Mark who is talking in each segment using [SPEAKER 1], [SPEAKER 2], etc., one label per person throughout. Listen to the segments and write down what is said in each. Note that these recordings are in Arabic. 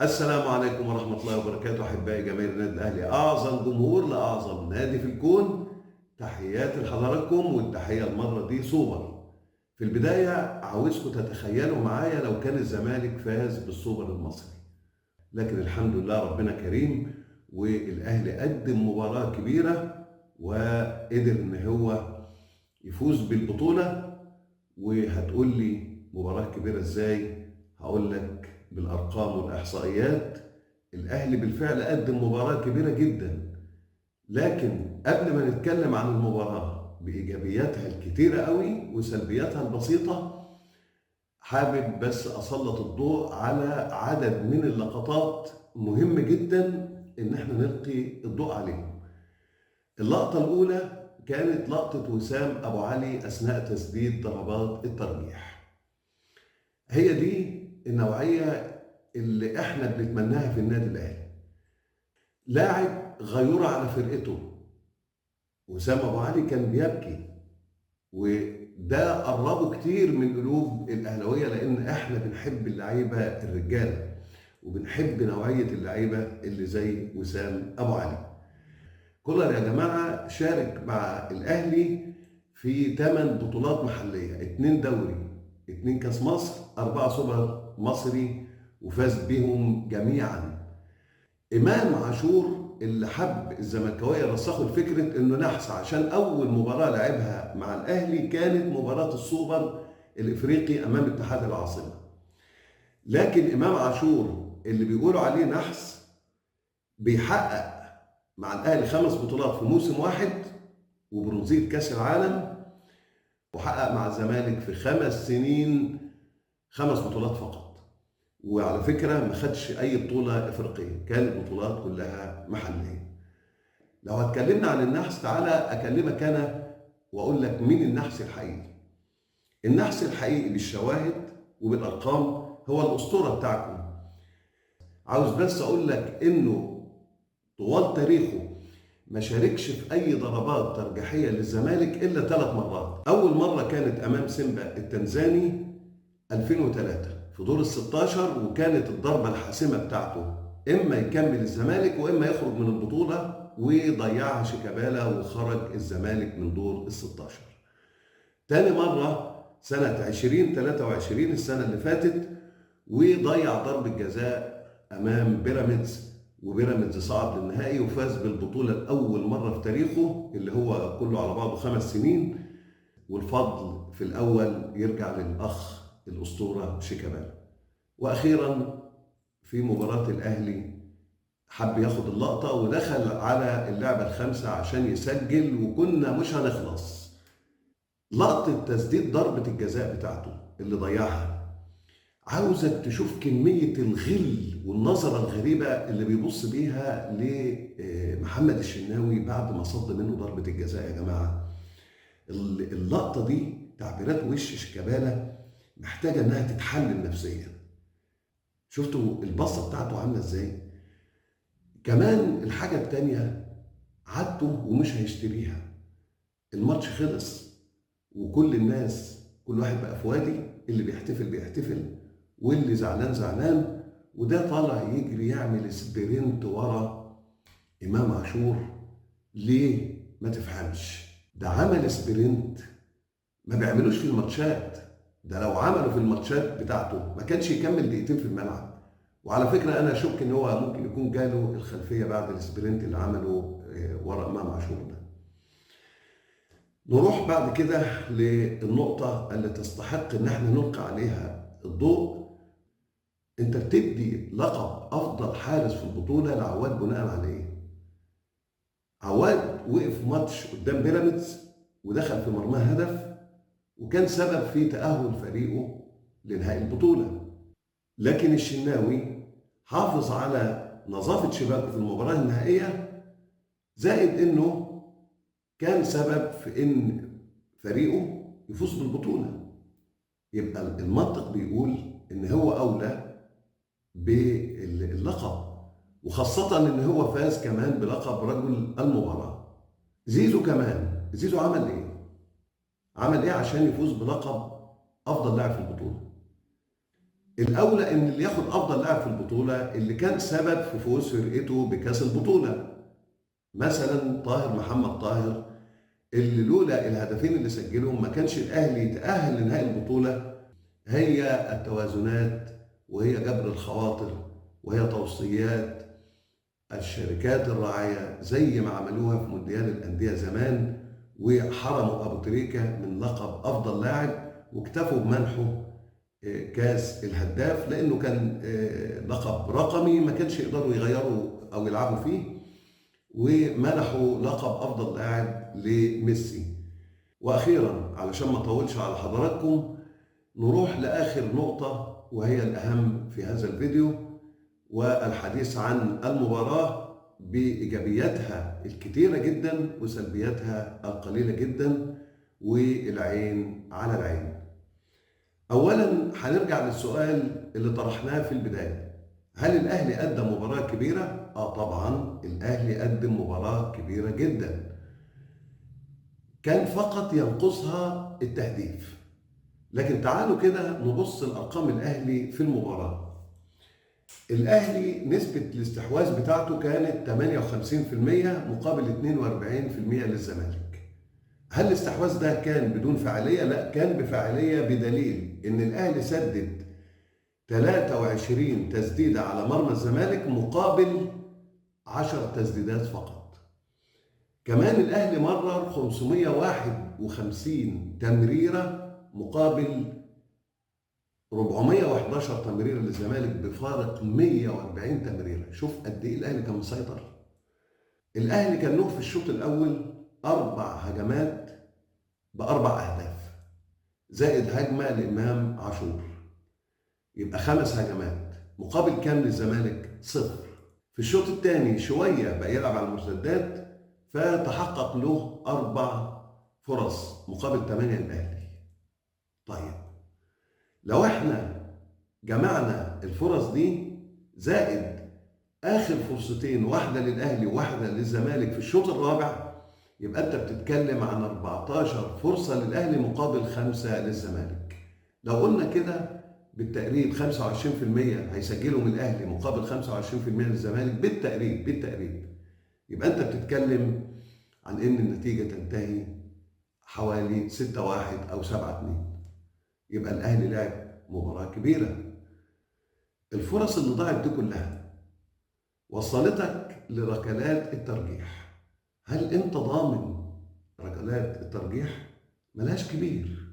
[SPEAKER 1] السلام عليكم ورحمة الله وبركاته. أحبائي جماهير النادي الأهلي، أعظم جمهور لأعظم نادي في الكون، تحياتي لحضراتكم، والتحية المرة دي سوبر. في البداية عاوزكم تتخيلوا معايا لو كان الزمالك فاز بالسوبر المصري، لكن الحمد لله ربنا كريم، والأهلي قدم مباراة كبيرة وقدر إن هو يفوز بالبطولة. وهتقول لي مباراة كبيرة إزاي؟ هقول لك بالأرقام والإحصائيات. الأهلي بالفعل قدم مباراة كبيرة جدا، لكن قبل ما نتكلم عن المباراة بإيجابياتها الكتيرة قوي وسلبياتها البسيطة، حابب بس أسلط الضوء على عدد من اللقطات مهم جدا إن احنا نلقي الضوء عليهم. اللقطة الأولى كانت لقطة وسام أبو علي أثناء تسديد ضربات الترجيح. هي دي النوعية اللي احنا بنتمناها في النادي الأهلي. لاعب غيور على فرقته، وسام ابو علي كان بيبكي، وده قربه كتير من قلوب الاهلاويه، لان احنا بنحب اللعيبه الرجاله وبنحب نوعيه اللعيبه اللي زي وسام ابو علي. كولر يا جماعه شارك مع الاهلي في 8 بطولات محليه، 2 دوري، 2 كاس مصر، 4 سوبر مصري، وفاز بهم جميعا. امام عاشور اللي حب الزملكاويه رسخوا الفكره انه نحس، عشان اول مباراه لعبها مع الاهلي كانت مباراه السوبر الافريقي امام اتحاد العاصمه. لكن امام عاشور اللي بيقولوا عليه نحس بيحقق مع الاهلي 5 بطولات في موسم واحد، وبرونزيه كاس العالم، وحقق مع الزمالك في 5 سنين 5 بطولات فقط. وعلى فكره ما خدش اي بطوله افريقيه، كانت البطولات كلها محليه. لو هتكلمنا عن النحس، تعالى اكلمك انا واقول لك مين النحس الحقيقي. النحس الحقيقي بالشواهد وبالارقام هو الاسطوره بتاعكم. عاوز بس اقول لك انه طوال تاريخه ما شاركش في اي ضربات ترجيحيه للزمالك الا 3 مرات. اول مره كانت امام سيمبا التنزاني 2003 في دور ال 16، وكانت الضربه الحاسمه بتاعته اما يكمل الزمالك واما يخرج من البطوله، وضيعها شيكابالا وخرج الزمالك من دور ال 16. تاني مره سنه 2023 السنه اللي فاتت، وضيع ضربه جزاء امام بيراميدز، وبيراميدز صعد للنهائي وفاز بالبطوله لاول مره في تاريخه، اللي هو كله على بعضه 5 سنين، والفضل في الاول يرجع للاخ الاسطوره شيكابالا. واخيرا في مباراه الاهلي حب ياخد اللقطه ودخل على اللعبه الخامسه عشان يسجل، وكنا مش هنخلص. لقطه تسديد ضربه الجزاء بتاعته اللي ضيعها، عاوزك تشوف كميه الغل والنظره الغريبه اللي بيبص بيها لمحمد الشناوي بعد ما صد منه ضربه الجزاء. يا جماعه اللقطه دي تعبيرات وش شيكابالا محتاجه انها تتحلل نفسيا. شفتوا البصه بتاعته عامله ازاي؟ كمان الحاجه التانيه، عادته ومش هيشتريها. الماتش خلص وكل الناس، كل واحد بقى في وادي، اللي بيحتفل بيحتفل واللي زعلان زعلان، وده طالع يجري يعمل سبرنت ورا امام عاشور. ليه؟ ما تفهمش. ده عمل سبرنت ما بيعملوش في الماتشات، ده لو عملوا في الماتشات بتاعته ما كانش يكمل دقيقتين في الملعب. وعلى فكره انا اشك ان هو ممكن يكون جاله الخلفيه بعد السبرنت اللي عمله ورا امام عاشور ده. نروح بعد كده للنقطه اللي تستحق ان احنا نلقي عليها الضوء. انت بتدي لقب افضل حارس في البطوله لعواد بناء على ايه؟ عواد وقف ماتش قدام بيراميدز ودخل في مرماه هدف، وكان سبب في تأهل فريقه لنهائي البطولة. لكن الشناوي حافظ على نظافة شباكه في المباراة النهائية، زائد انه كان سبب في ان فريقه يفوز بالبطولة. يبقى المنطق بيقول ان هو اولى باللقب، وخاصة ان هو فاز كمان بلقب رجل المباراة. زيزو كمان، زيزو عمل ايه؟ عمل ايه عشان يفوز بلقب افضل لاعب في البطولة؟ الاولى ان اللي ياخد افضل لاعب في البطوله اللي كان سبب في فوز فرقته بكاس البطوله، مثلا طاهر محمد طاهر، اللي لولا الهدفين اللي سجلهم ما كانش الاهلي يتاهل لنهائي البطوله. هي التوازنات، وهي جبر الخواطر، وهي توصيات الشركات الراعيه زي ما عملوها في مونديال الانديه زمان، وحرموا ابو تريكه من لقب افضل لاعب، واكتفوا بمنحه كاس الهداف، لانه كان لقب رقمي ما كانش يقدروا يغيروا او يلعبوا فيه، ومنحوا لقب افضل لاعب لميسي. واخيرا علشان ما اطولش على حضراتكم، نروح لاخر نقطه وهي الاهم في هذا الفيديو، والحديث عن المباراه بايجابياتها الكتيره جدا وسلبياتها القليله جدا، والعين على العين. اولا هنرجع للسؤال اللي طرحناه في البدايه: هل الاهلي قدم مباراه كبيره؟ طبعا الاهلي قدم مباراه كبيره جدا، كان فقط ينقصها التهديف. لكن تعالوا كده نبص لارقام الاهلي في المباراه. الاهلي نسبه الاستحواذ بتاعته كانت 58% مقابل 42% للزمالك. هل الاستحواذ ده كان بدون فاعليه؟ لا، كان بفاعليه، بدليل ان الاهلي سدد 23 تسديده على مرمى الزمالك مقابل 10 تسديدات فقط. كمان الاهلي مرر 551 تمريره مقابل 411 تمريره للزمالك، بفارق 140 تمريره. شوف قد ايه الاهلي كان مسيطر. الاهلي كان له في الشوط الاول 4 هجمات ب4 اهداف، زائد هجمه لامام عاشور، يبقى 5 هجمات. مقابل كام للزمالك؟ 0. في الشوط الثاني شويه بقى يلعب على المرتدات، فتحقق له 4 فرص مقابل 8 للاهلي. طيب لو احنا جمعنا الفرص دي زائد اخر فرصتين، واحده للاهلي وواحده للزمالك في الشوط الرابع، يبقى انت بتتكلم عن 14 فرصه للاهلي مقابل 5 للزمالك. لو قلنا كده بالتقريب 25% هيسجلوا من الاهلي مقابل 25% للزمالك، بالتقريب يبقى انت بتتكلم عن ان النتيجه تنتهي حوالي 6-1 او 7-2. يبقى الاهلي لعب مباراه كبيره. الفرص اللي ضاعت دي كلها وصلتك لركلات الترجيح. هل انت ضامن ركلات الترجيح؟ ملهاش كبير.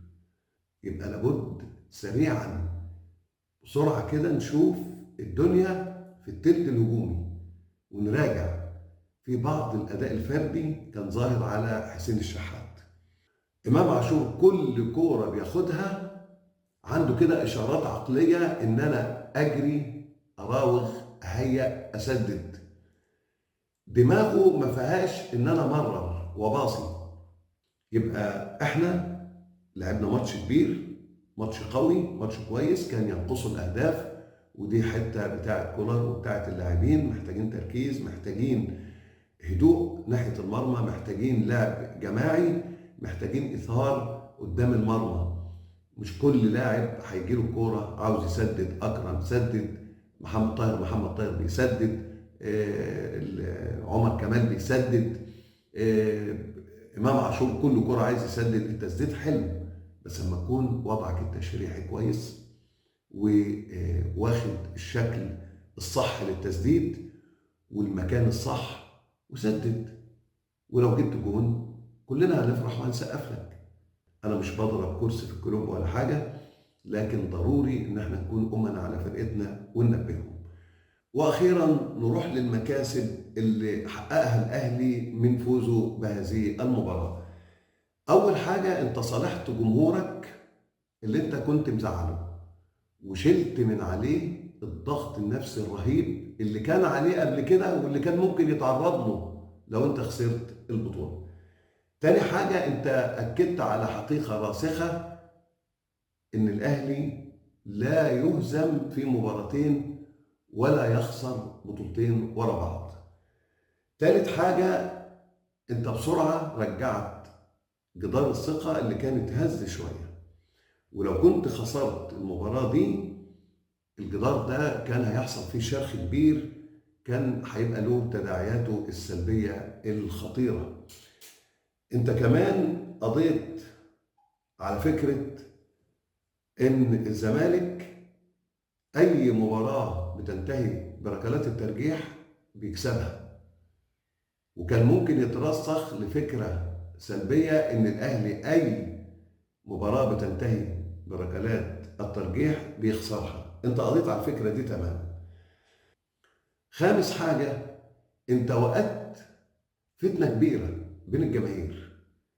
[SPEAKER 1] يبقى لابد سريعا بسرعه كده نشوف الدنيا في التلت الهجومي، ونراجع في بعض الاداء الفردي كان ظاهر على حسين الشحات. امام عاشور كل كوره بياخدها عنده كده اشارات عقليه ان انا اجري، اراوغ، اهيأ، اسدد. دماغه ما فيهاش ان انا مرر وباصي. يبقى احنا لعبنا ماتش كبير، ماتش قوي، ماتش كويس، كان ينقصه الاهداف، ودي حته بتاعه كولر وبتاعه اللاعبين. محتاجين تركيز، محتاجين هدوء ناحيه المرمى، محتاجين لعب جماعي، محتاجين اثار قدام المرمى. مش كل لاعب هيجي له الكوره عاوز يسدد. اكرم سدد، محمد طاهر بيسدد، عمر كمال بيسدد، امام عاشور كل كوره عايز يسدد. التسديد حلو، بس لما تكون وضعك التشريحي كويس وواخد الشكل الصح للتسديد والمكان الصح، وسدد. ولو جبت جون كلنا هنفرح وهنسقف لك. انا مش بضرب كرسي في الكلوب ولا حاجه، لكن ضروري ان احنا نكون امنا على فرقتنا وننبههم. واخيرا نروح للمكاسب اللي حققها الاهلي من فوزه بهذه المباراه. اول حاجه، انت صالحت جمهورك اللي انت كنت مزعله، وشلت من عليه الضغط النفسي الرهيب اللي كان عليه قبل كده واللي كان ممكن يتعرض له لو انت خسرت البطوله. تاني حاجه، انت اكدت على حقيقه راسخه ان الاهلي لا يهزم في مباراتين ولا يخسر بطولتين ورا بعض. تالت حاجه، انت بسرعه رجعت جدار الثقه اللي كان اتهز شويه. ولو كنت خسرت المباراه دي الجدار ده كان هيحصل فيه شرخ كبير، كان هيبقى له تداعياته السلبية الخطيرة. انت كمان قضيت على فكرة ان الزمالك اي مباراة بتنتهي بركلات الترجيح بيكسبها، وكان ممكن يترسخ لفكرة سلبية ان الاهلي اي مباراة بتنتهي بركلات الترجيح بيخسرها. انت قضيت على الفكرة دي تماما. خامس حاجة، انت وقت فتنة كبيرة بين الجماهير،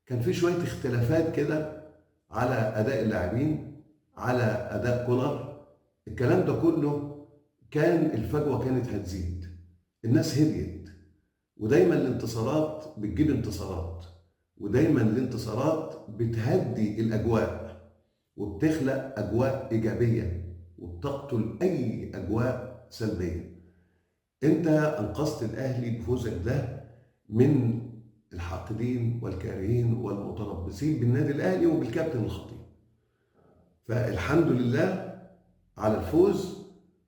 [SPEAKER 1] كان في شوية اختلافات كده على أداء اللاعبين، على أداء كولر. الكلام ده كله كان الفجوة كانت هتزيد، الناس هديت، ودايما الانتصارات بتجيب انتصارات، ودايما الانتصارات بتهدي الأجواء وبتخلق أجواء إيجابية وبتقتل أي أجواء سلبية. أنت أنقذت الأهلي بفوزك ده من الحاقدين والكارهين والمتربصين بالنادي الأهلي وبالكابتن الخطيب. فالحمد لله على الفوز،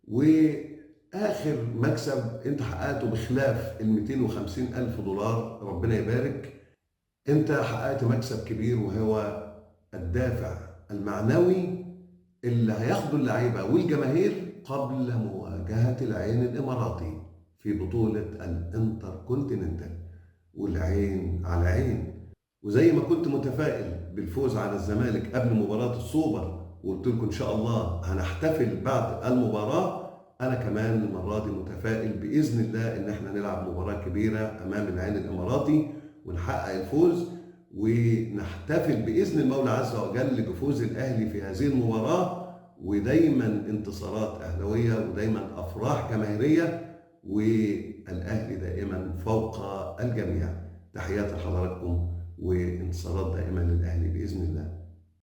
[SPEAKER 1] وآخر مكسب أنت حققته بخلاف ال 250 ألف دولار، ربنا يبارك. أنت حققت مكسب كبير وهو الدافع المعنوي اللي هياخده اللعيبة والجماهير قبل مواجهة العين الإماراتي في بطولة الانتر كونتيننتال، والعين على عين. وزي ما كنت متفائل بالفوز على الزمالك قبل مباراة السوبر وقلت لكم إن شاء الله هنحتفل بعد المباراة، أنا كمان المرة دي متفائل بإذن الله إن احنا نلعب مباراة كبيرة أمام العين الإماراتي ونحقق الفوز، ونحتفل بإذن المولى عز وجل بفوز الأهلي في هذه المباراة، ودايما انتصارات أهلوية ودايما أفراح جماهيرية، والأهلي دائما فوق الجميع. تحياتي لحضراتكم وانتصارات دائما للأهلي بإذن الله.